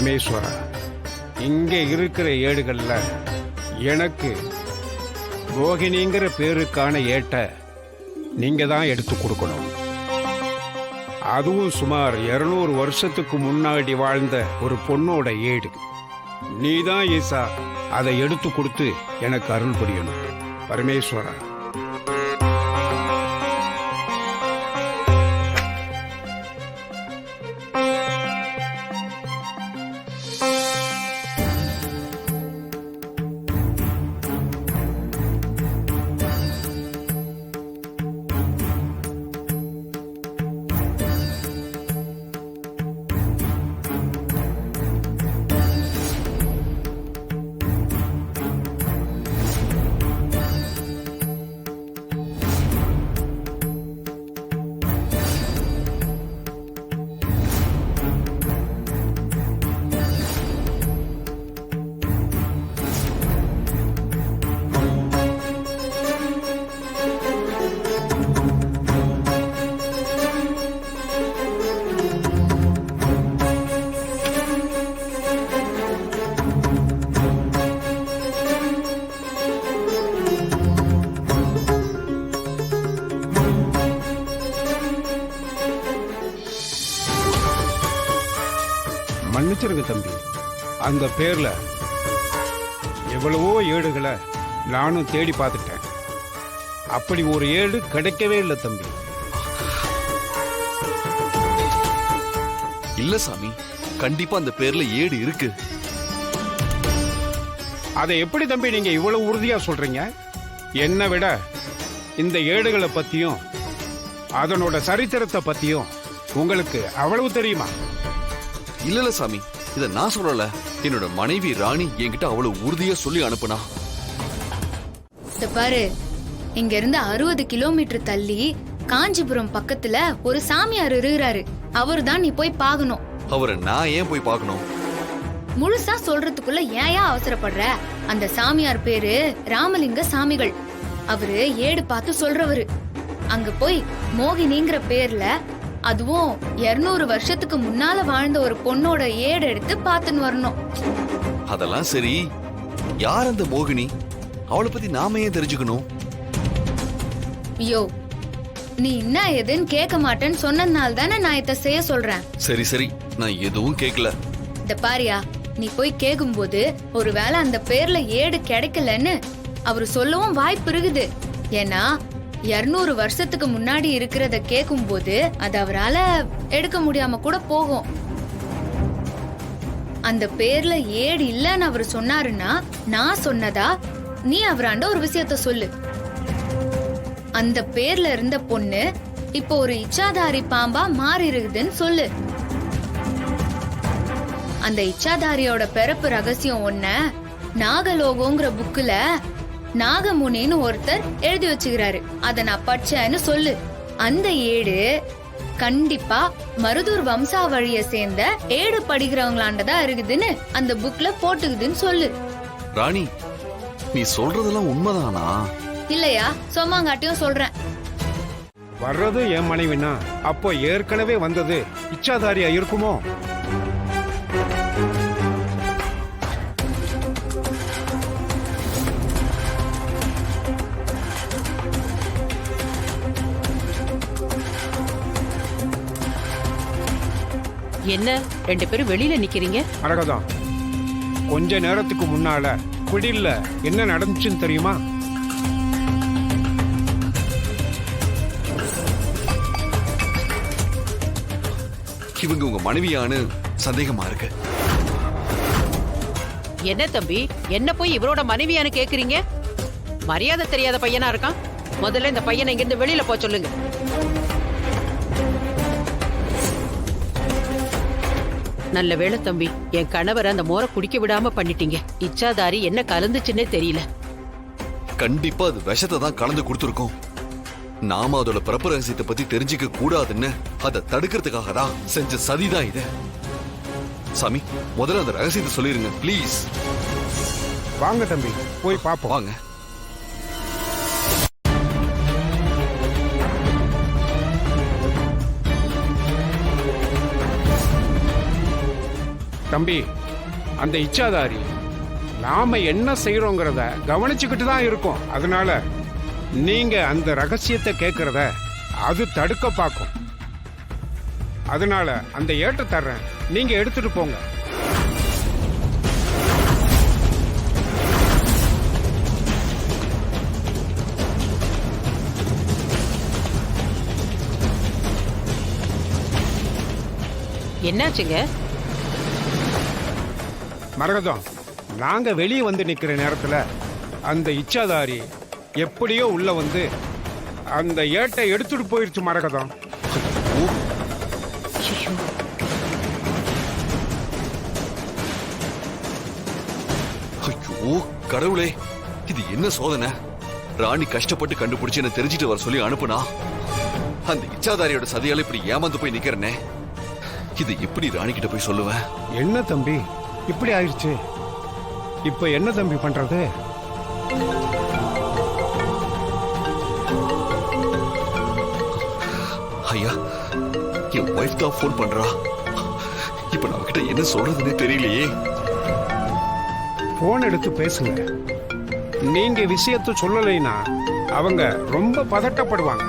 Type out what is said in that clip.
பரமேஸ்வரா, இங்க இருக்கிற ஏடுகள்ல எனக்கு ரோகிணிங்கிற பேருக்கான ஏட்ட நீங்க தான் எடுத்து கொடுக்கணும். அதுவும் சுமார் 200 வருஷத்துக்கு முன்னாடி வாழ்ந்த ஒரு பொண்ணோட ஏடு. நீதான் ஈசா அதை எடுத்து கொடுத்து எனக்கு அருள் புரியணும் பரமேஸ்வரா. மன்னிச்சிருங்க தம்பி, அந்த பேர்ல எவ்வளவோ ஏடுகளை நானும் தேடி பார்த்துட்டேன். அப்படி ஒரு ஏடு கிடைக்கவே இல்லை தம்பி. இல்ல சாமி, கண்டிப்பா அந்த பேர்ல ஏடு இருக்கு. அதை எப்படி தம்பி நீங்க இவ்வளவு உறுதியா சொல்றீங்க? என்னை விட இந்த ஏடுகளை பத்தியும் அதனோட சரித்திரத்தை பத்தியும் உங்களுக்கு அவ்வளவு தெரியுமா? இல்ல சாமி, இத நான் சொல்லல. என்னோட மனைவி ராணி என்கிட்ட அவ்வளவு உறுதியா சொல்லி அனுப்புனா. பாரு, இங்க இருந்து 60 கிலோமீட்டர் தள்ளி காஞ்சிபுரம் பக்கத்துல ஒரு சாமியார் இருக்கிறாரு. அவரு தான் நீ போய் பாக்கணும். அவரை நான் ஏன் போய் பார்க்கணும்? முழுசா சொல்றதுக்குள்ள ஏன் அவசரப்படுற? அந்த சாமியார் பேரு ராமலிங்க சாமிகள். அவரு ஏடு பார்த்து சொல்றவரு. அங்க போய் மோகினிங்கிற பேர்ல, அதுவும் 200 வருஷத்துக்கு முன்னால வாழ்ந்த ஒரு பொண்ணோட ஏடு எடுத்து பார்த்துன்னு வரணும். அதெல்லாம் சரி, யார் அந்த மோகினி? அவளை பத்தி நாம ஏன் தெரிஞ்சுக்கணும்? ஐயோ, நீ என்ன எதுன்னு கேட்க மாட்டேன்னு சொன்னதுனால தானே நான் இத செய்ய சொல்றேன். சரி சரி, நான் எதுவும் கேட்கல. இந்த பாரியா, நீ போய் கேக்கும்போது ஒருவேளை அந்த பேர்ல ஏடு கிடைக்கலன்னு அவரு சொல்லவும் வாய்ப்பு இருக்குது. ஏன்னா 200 வருஷத்துக்கு முன்னாடி இருக்கிறத கேக்கும் போது அது அவரால எடுக்க முடியாம கூட போகும். அந்த பேர்ல ஏடு இல்லன்னு அவரு சொன்னாருன்னா, நான் சொன்னதா நீ அவராண்ட ஒரு விஷயத்த சொல்லு. அந்த பேர்ல இருந்த பொண்ணு இப்போ ஒரு இச்சாதாரி பாம்பா மாறி இருக்குதுன்னு சொல்லு. அந்த இச்சாதாரியோட பிறப்பு ரகசியம் ஒன்ன நாகலோகங்கிற புக்குல நாகமுனின்னு ஒருத்தர் எழுதி வச்சுக்கிறாரு. அத நான் படிச்சேன்னு சொல்லு. அந்த ஏடு கண்டிப்பா மருதூர் வம்சாவழிய சேர்ந்த ஏடு படிக்கிறவங்களாண்டதான் இருக்குதுன்னு அந்த புக்ல போட்டுக்குதுன்னு சொல்லு. ராணி, நீ சொல்றதெல்லாம் உண்மைதானா? இல்லையா, சொம்மாங்காட்டியும் சொல்றேன். வர்றது என் மனைவினா அப்போ ஏற்கனவே வந்தது இச்சாதாரியா இருக்குமோ? என்ன 2 பேரும் வெளியில நிக்கிறீங்க? அழகதான், கொஞ்ச நேரத்துக்கு முன்னால குடில்ல என்ன நடந்துச்சுன்னு தெரியுமா? இவங்க உங்க மனைவியான்னு சந்தேகமா இருக்கு. என்ன தம்பி, என்ன போய் இவரோட மனைவியான்னு கேக்குறீங்க? மரியாதை தெரியாத பையனா இருக்கான். முதல்ல இந்த பையனை இங்க இருந்து வெளியில போக சொல்லுங்க. நல்ல வேளை தம்பி, என் கணவரை அந்த மோரை குடிக்க விடாம பண்ணிட்டீங்க. இச்சாதாரி என்ன கலந்துச்சுன்னே தெரியல. கண்டிப்பா அது விஷத்தை தான் கலந்து கொடுத்துருக்கோம். நாம அதோட பிறப்பு ரகசியத்தை பத்தி தெரிஞ்சுக்க கூடாதுன்னு அதை தடுக்கிறதுக்காக தான் செஞ்ச சதிதான் இது. சாமி, முதல்ல அந்த ரகசியத்தை சொல்லிருங்க ப்ளீஸ். வாங்க தம்பி, போய் பாப்போம். வாங்க. தம்பி, அந்த இச்சாதாரி நாம என்ன செய்யறோங்கிறத கவனிச்சுக்கிட்டு தான் இருக்கோம். அதனால நீங்க அந்த ரகசியத்தை கேட்கறத அது தடுக்க பார்க்கும். அதனால அந்த ஏட்டை தர்றேன், நீங்க எடுத்துட்டு போங்க. என்னாச்சுங்க? மரகதம், நாங்க வெளியே வந்து நிக்கிற நேரத்துல அந்த இச்சாதாரி எப்படியோ உள்ள வந்து அந்த ஏட்டை எடுத்துட்டு போயிருச்சு மரகதம். ஐயோ கடவுளே, இது என்ன சோதனை? ராணி கஷ்டப்பட்டு கண்டுபிடிச்சு என்ன தெரிஞ்சிட்டு வர சொல்லி அனுப்புனா, அந்த இச்சாதாரியோட சதியால இப்படி ஏமாந்து போய் நிக்கிறனே, இது எப்படி ராணி கிட்ட போய் சொல்லுவேன்? என்ன தம்பி இப்படி ஆயிடுச்சு? இப்ப என்ன தம்பி பண்றது? ஐயா, என் ஒய்ஃப் தான் போன் பண்றா. இப்ப நம்ம கிட்ட என்ன சொல்றதுன்னு தெரியலையே. போன் எடுத்து பேசுங்க. நீங்க விஷயத்தை சொல்லலைன்னா அவங்க ரொம்ப பதட்டப்படுவாங்க.